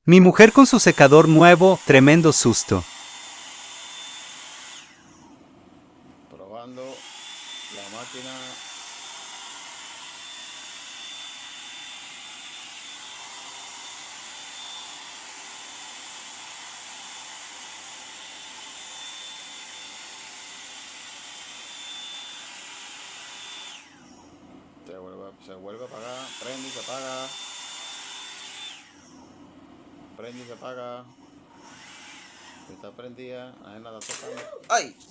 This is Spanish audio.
Mi mujer con su secador nuevo, tremendo susto. Probando la máquina. Se vuelve a apagar, prende y se apaga. Prende y se apaga. Está prendida, ahí nada tocando. ¡Ay!